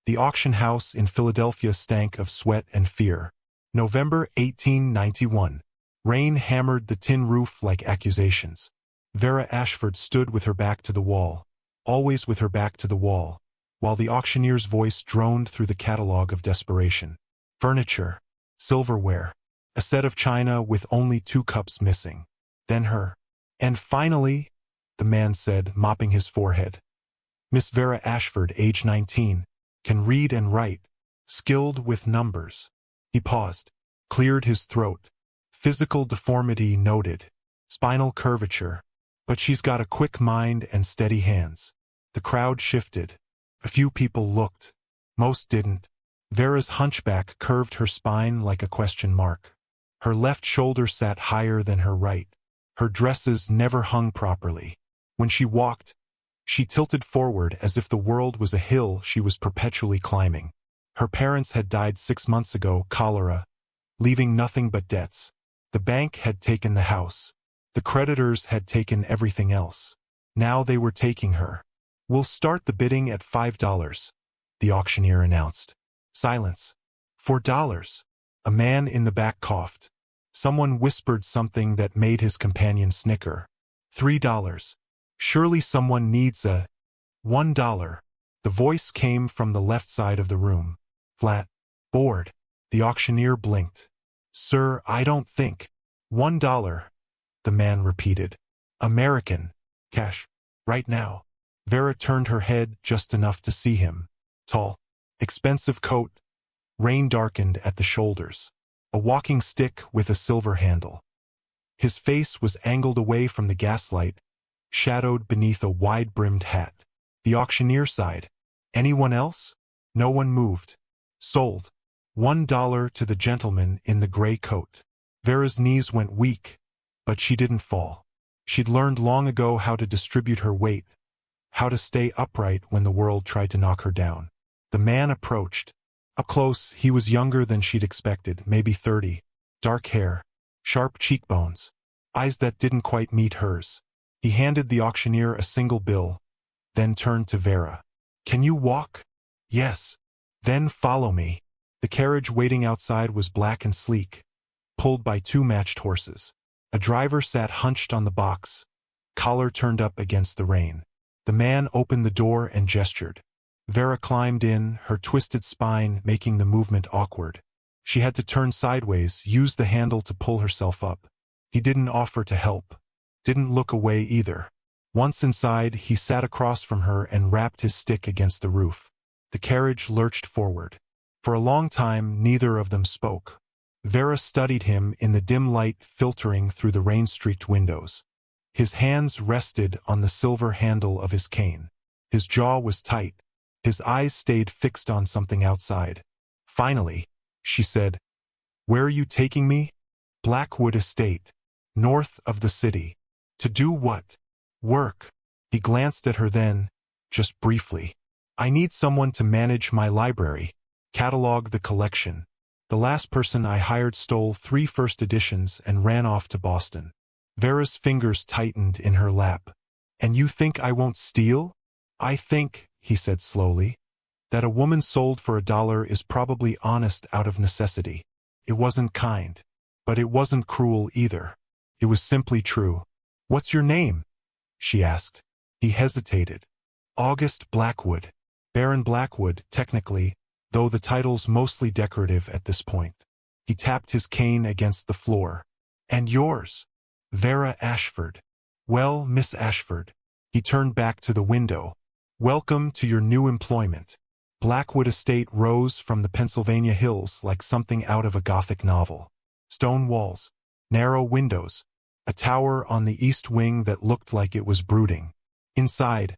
The auction house in Philadelphia stank of sweat and fear. November 1891. Rain hammered the tin roof like accusations. Vera Ashford stood with her back to the wall, always with her back to the wall, while the auctioneer's voice droned through the catalogue of desperation. Furniture, silverware, a set of china with only 2 cups missing. Then her. And finally, the man said, mopping his forehead. Miss Vera Ashford, age 19, can read and write, skilled with numbers. He paused, cleared his throat. Physical deformity noted, spinal curvature, but she's got a quick mind and steady hands. The crowd shifted. A few people looked. Most didn't. Vera's hunchback curved her spine like a question mark. Her left shoulder sat higher than her right. Her dresses never hung properly. When she walked, she tilted forward as if the world was a hill she was perpetually climbing. Her parents had died 6 months ago, cholera, leaving nothing but debts. The bank had taken the house. The creditors had taken everything else. Now they were taking her. "We'll start the bidding at $5, the auctioneer announced. Silence. $4. A man in the back coughed. Someone whispered something that made his companion snicker. $3. Surely someone needs a $1. The voice came from the left side of the room. Flat. Bored. The auctioneer blinked. Sir, I don't think. $1. The man repeated. American. Cash. Right now. Vera turned her head just enough to see him. Tall. Expensive coat. Rain darkened at the shoulders. A walking stick with a silver handle. His face was angled away from the gaslight, shadowed beneath a wide-brimmed hat. The auctioneer sighed. Anyone else? No one moved. Sold. $1 to the gentleman in the gray coat. Vera's knees went weak, but she didn't fall. She'd learned long ago how to distribute her weight, how to stay upright when the world tried to knock her down. The man approached. Up close, he was younger than she'd expected, maybe 30. Dark hair, sharp cheekbones, eyes that didn't quite meet hers. He handed the auctioneer a single bill, then turned to Vera. Can you walk? Yes. Then follow me. The carriage waiting outside was black and sleek, pulled by 2 matched horses. A driver sat hunched on the box, collar turned up against the rain. The man opened the door and gestured. Vera climbed in, her twisted spine making the movement awkward. She had to turn sideways, use the handle to pull herself up. He didn't offer to help. Didn't look away either. Once inside, he sat across from her and rapped his stick against the roof. The carriage lurched forward. For a long time, neither of them spoke. Vera studied him in the dim light filtering through the rain-streaked windows. His hands rested on the silver handle of his cane. His jaw was tight. His eyes stayed fixed on something outside. Finally, she said, Where are you taking me? Blackwood Estate, north of the city. To do what? Work. He glanced at her then, just briefly. I need someone to manage my library, catalog the collection. The last person I hired stole 3 first editions and ran off to Boston. Vera's fingers tightened in her lap. And you think I won't steal? I think, he said slowly, that a woman sold for $1 is probably honest out of necessity. It wasn't kind, but it wasn't cruel either. It was simply true. What's your name? She asked. He hesitated. August Blackwood. Baron Blackwood, technically, though the title's mostly decorative at this point. He tapped his cane against the floor. And yours? Vera Ashford. Well, Miss Ashford. He turned back to the window. Welcome to your new employment. Blackwood Estate rose from the Pennsylvania hills like something out of a Gothic novel. Stone walls, narrow windows, a tower on the east wing that looked like it was brooding. Inside,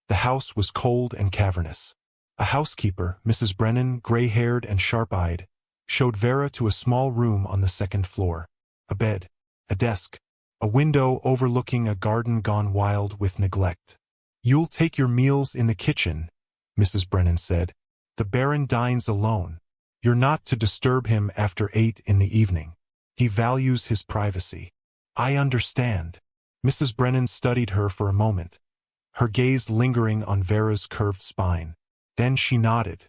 the house was cold and cavernous. A housekeeper, Mrs. Brennan, gray-haired and sharp-eyed, showed Vera to a small room on the 2nd floor. A bed, a desk, a window overlooking a garden gone wild with neglect. You'll take your meals in the kitchen, Mrs. Brennan said. The Baron dines alone. You're not to disturb him after 8 in the evening. He values his privacy. I understand. Mrs. Brennan studied her for a moment, her gaze lingering on Vera's curved spine. Then she nodded.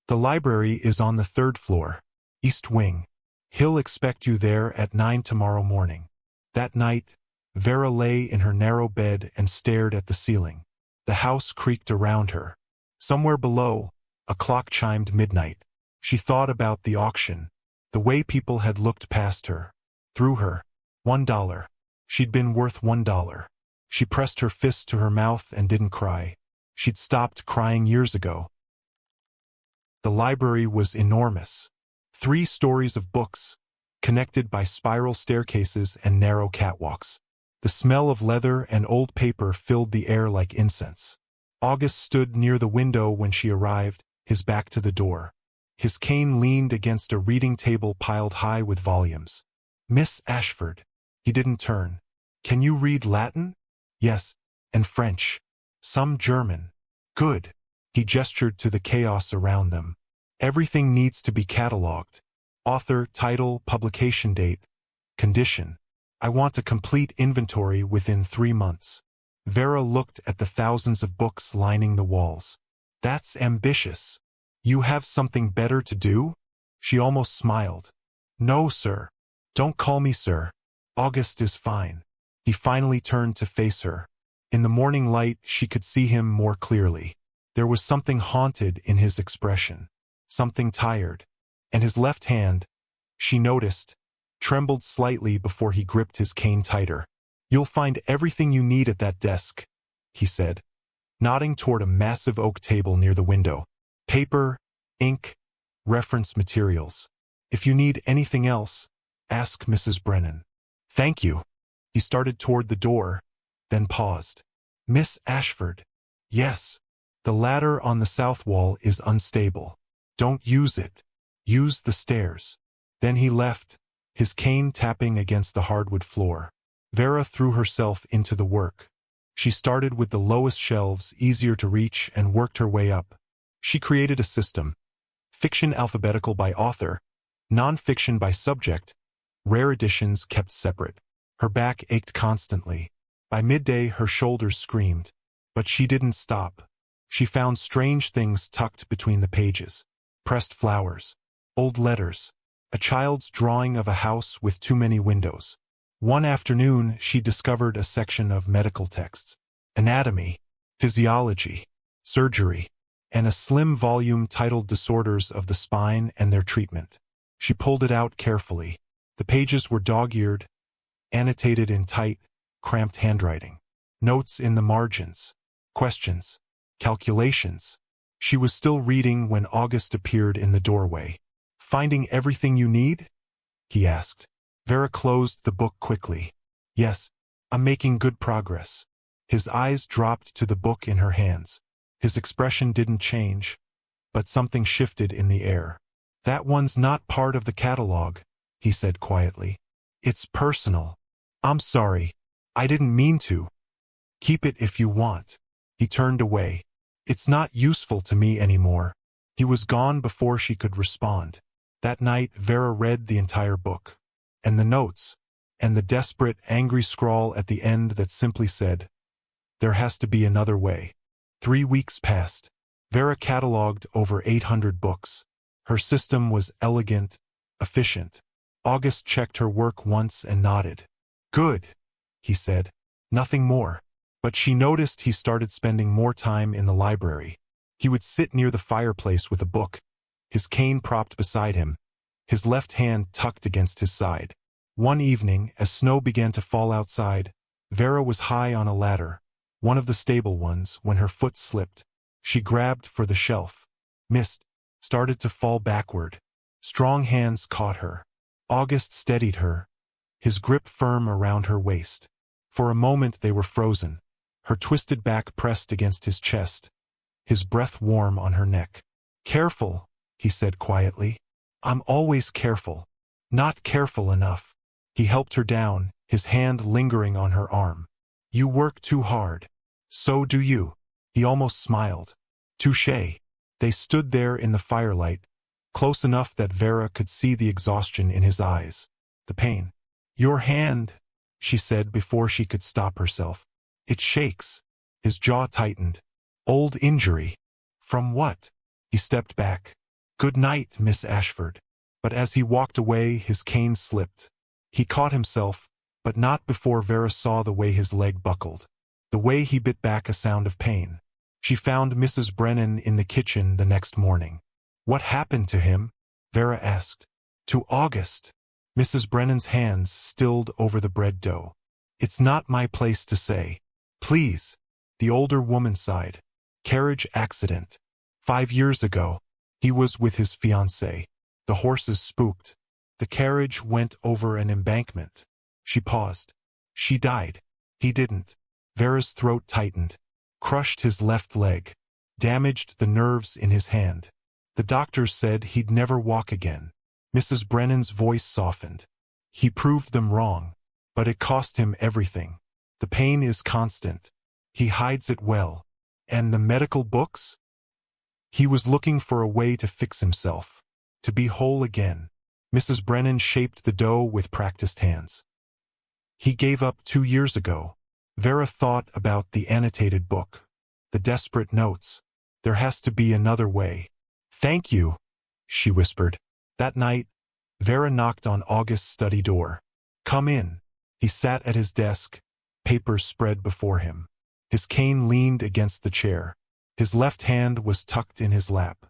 The library is on the 3rd floor, East Wing. He'll expect you there at 9 tomorrow morning. That night, Vera lay in her narrow bed and stared at the ceiling. The house creaked around her. Somewhere below, a clock chimed midnight. She thought about the auction, the way people had looked past her, through her. $1. She'd been worth $1. She pressed her fist to her mouth and didn't cry. She'd stopped crying years ago. The library was enormous. 3 stories of books, connected by spiral staircases and narrow catwalks. The smell of leather and old paper filled the air like incense. August stood near the window when she arrived, his back to the door. His cane leaned against a reading table piled high with volumes. Miss Ashford. He didn't turn. Can you read Latin? Yes, and French. Some German. Good. He gestured to the chaos around them. Everything needs to be catalogued. Author, title, publication date, condition. I want a complete inventory within 3 months. Vera looked at the thousands of books lining the walls. That's ambitious. You have something better to do? She almost smiled. No, sir. Don't call me sir. August is fine. He finally turned to face her. In the morning light, she could see him more clearly. There was something haunted in his expression. Something tired. And his left hand, she noticed, trembled slightly before he gripped his cane tighter. You'll find everything you need at that desk, he said, nodding toward a massive oak table near the window. Paper, ink, reference materials. If you need anything else, ask Mrs. Brennan. Thank you. He started toward the door, then paused. Miss Ashford. Yes. The ladder on the south wall is unstable. Don't use it. Use the stairs. Then he left, his cane tapping against the hardwood floor. Vera threw herself into the work. She started with the lowest shelves, easier to reach, and worked her way up. She created a system. Fiction alphabetical by author, non-fiction by subject, rare editions kept separate. Her back ached constantly. By midday, her shoulders screamed. But she didn't stop. She found strange things tucked between the pages. Pressed flowers, old letters, a child's drawing of a house with too many windows. One afternoon, she discovered a section of medical texts. Anatomy, physiology, surgery, and a slim volume titled Disorders of the Spine and Their Treatment. She pulled it out carefully. The pages were dog-eared, annotated in tight, cramped handwriting. Notes in the margins. Questions. Calculations. She was still reading when August appeared in the doorway. Finding everything you need? He asked. Vera closed the book quickly. Yes, I'm making good progress. His eyes dropped to the book in her hands. His expression didn't change, but something shifted in the air. That one's not part of the catalog, he said quietly. It's personal. I'm sorry. I didn't mean to. Keep it if you want. He turned away. It's not useful to me anymore. He was gone before she could respond. That night, Vera read the entire book. And the notes. And the desperate, angry scrawl at the end that simply said, there has to be another way. 3 weeks passed. Vera cataloged over 800 books. Her system was elegant, efficient. August checked her work once and nodded. Good, he said. Nothing more. But she noticed he started spending more time in the library. He would sit near the fireplace with a book, his cane propped beside him, his left hand tucked against his side. One evening, as snow began to fall outside, Vera was high on a ladder, one of the stable ones, when her foot slipped. She grabbed for the shelf, missed, started to fall backward. Strong hands caught her. August steadied her, his grip firm around her waist. For a moment they were frozen, her twisted back pressed against his chest, his breath warm on her neck. Careful, he said quietly. I'm always careful. Not careful enough. He helped her down, his hand lingering on her arm. You work too hard. So do you. He almost smiled. Touché. They stood there in the firelight, close enough that Vera could see the exhaustion in his eyes, the pain. Your hand, she said before she could stop herself. It shakes. His jaw tightened. Old injury. From what? He stepped back. "Good night, Miss Ashford." But as he walked away, his cane slipped. He caught himself, but not before Vera saw the way his leg buckled, the way he bit back a sound of pain. She found Mrs. Brennan in the kitchen the next morning. "What happened to him?" Vera asked. "To August." Mrs. Brennan's hands stilled over the bread dough. "It's not my place to say." "Please." The older woman sighed. "Carriage accident. 5 years ago. He was with his fiancée. The horses spooked. The carriage went over an embankment." She paused. "She died." "He didn't." Vera's throat tightened. "Crushed his left leg. Damaged the nerves in his hand. The doctors said he'd never walk again." Mrs. Brennan's voice softened. "He proved them wrong. But it cost him everything. The pain is constant. He hides it well. And the medical books?" "He was looking for a way to fix himself. To be whole again." Mrs. Brennan shaped the dough with practiced hands. "He gave up 2 years ago." Vera thought about the annotated book. The desperate notes. There has to be another way. "Thank you," she whispered. That night, Vera knocked on August's study door. "Come in." He sat at his desk, papers spread before him. His cane leaned against the chair. His left hand was tucked in his lap.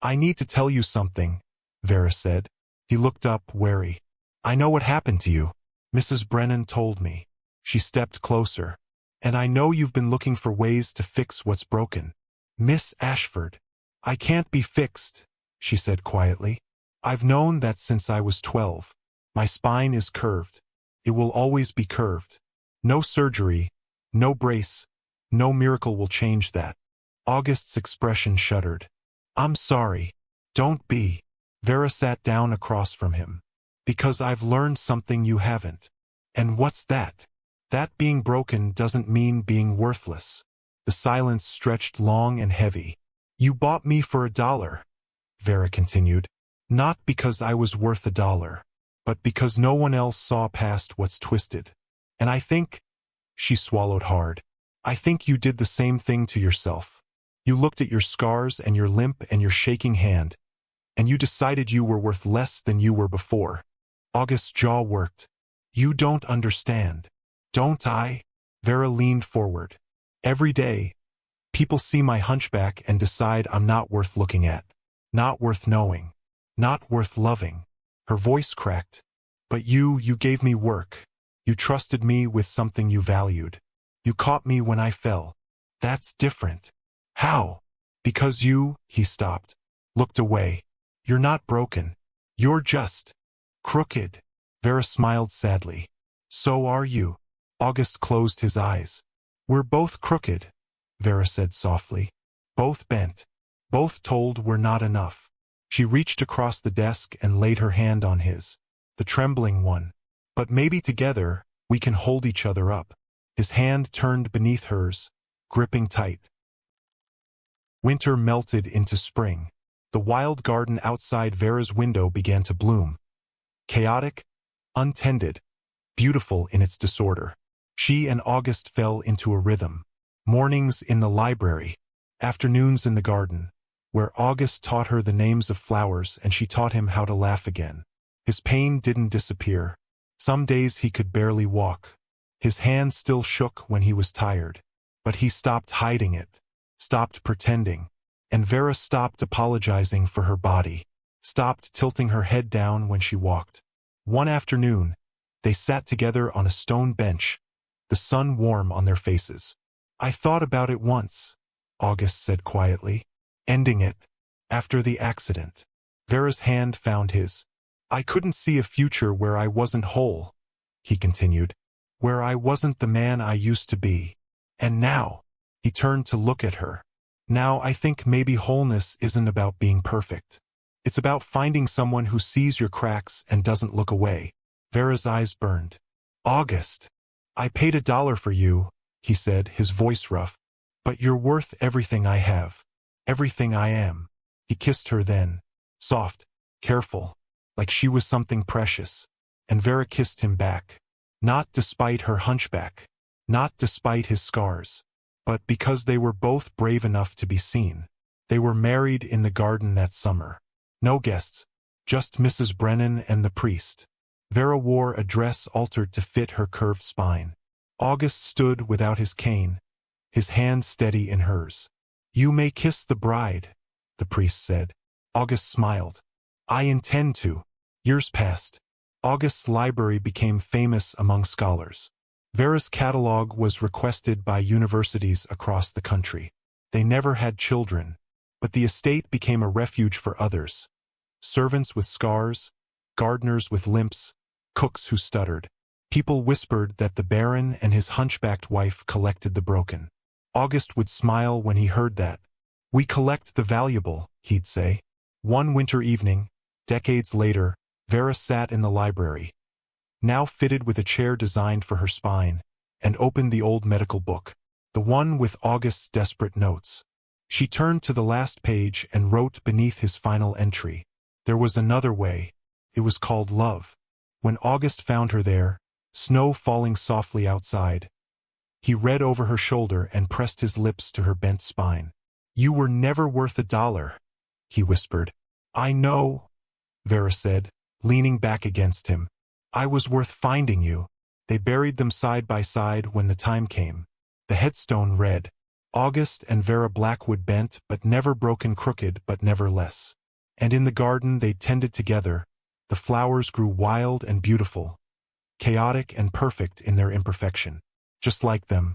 "I need to tell you something," Vera said. He looked up, wary. "I know what happened to you. Mrs. Brennan told me." She stepped closer. "And I know you've been looking for ways to fix what's broken." "Miss Ashford, I can't be fixed," she said quietly. "I've known that since I was 12. My spine is curved. It will always be curved. No surgery, no brace, no miracle will change that." August's expression shuddered. "I'm sorry." "Don't be." Vera sat down across from him. "Because I've learned something you haven't." "And what's that?" "That being broken doesn't mean being worthless." The silence stretched long and heavy. "You bought me for $1, Vera continued. "Not because I was worth $1, but because no one else saw past what's twisted. And I think," she swallowed hard, "I think you did the same thing to yourself. You looked at your scars and your limp and your shaking hand, and you decided you were worth less than you were before." August's jaw worked. "You don't understand." "Don't I?" Vera leaned forward. "Every day, people see my hunchback and decide I'm not worth looking at, not worth knowing, not worth loving." Her voice cracked. "But you gave me work. You trusted me with something you valued. You caught me when I fell. That's different." "How?" "Because you," he stopped, looked away. "You're not broken. You're just crooked." Vera smiled sadly. "So are you." August closed his eyes. "We're both crooked," Vera said softly. "Both bent. Both told we're not enough." She reached across the desk and laid her hand on his, the trembling one. "But maybe together, we can hold each other up." His hand turned beneath hers, gripping tight. Winter melted into spring. The wild garden outside Vera's window began to bloom. Chaotic, untended, beautiful in its disorder. She and August fell into a rhythm. Mornings in the library, afternoons in the garden, where August taught her the names of flowers and she taught him how to laugh again. His pain didn't disappear. Some days he could barely walk. His hand still shook when he was tired. But he stopped hiding it, stopped pretending, and Vera stopped apologizing for her body, stopped tilting her head down when she walked. One afternoon, they sat together on a stone bench, the sun warm on their faces. "I thought about it once," August said quietly. "Ending it. After the accident." Vera's hand found his. "I couldn't see a future where I wasn't whole," he continued. "Where I wasn't the man I used to be. And now," he turned to look at her, "now I think maybe wholeness isn't about being perfect. It's about finding someone who sees your cracks and doesn't look away." Vera's eyes burned. "August, I paid $1 for you," he said, his voice rough. "But you're worth everything I have. Everything I am." He kissed her then, soft, careful, like she was something precious. And Vera kissed him back. Not despite her hunchback, not despite his scars, but because they were both brave enough to be seen. They were married in the garden that summer. No guests. Just Mrs. Brennan and the priest. Vera wore a dress altered to fit her curved spine. August stood without his cane, his hand steady in hers. "You may kiss the bride," the priest said. August smiled. "I intend to." Years passed. August's library became famous among scholars. Vera's catalog was requested by universities across the country. They never had children, but the estate became a refuge for others. Servants with scars, gardeners with limps, cooks who stuttered. People whispered that the Baron and his hunchbacked wife collected the broken. August would smile when he heard that. "We collect the valuable," he'd say. One winter evening, decades later, Vera sat in the library, now fitted with a chair designed for her spine, and opened the old medical book, the one with August's desperate notes. She turned to the last page and wrote beneath his final entry. There was another way. It was called love. When August found her there, snow falling softly outside, he read over her shoulder and pressed his lips to her bent spine. "You were never worth $1, he whispered. "I know," Vera said, leaning back against him. "I was worth finding you." They buried them side by side when the time came. The headstone read, "August and Vera Blackwood, bent but never broken, crooked but never less." And in the garden they tended together. The flowers grew wild and beautiful, chaotic and perfect in their imperfection. Just like them,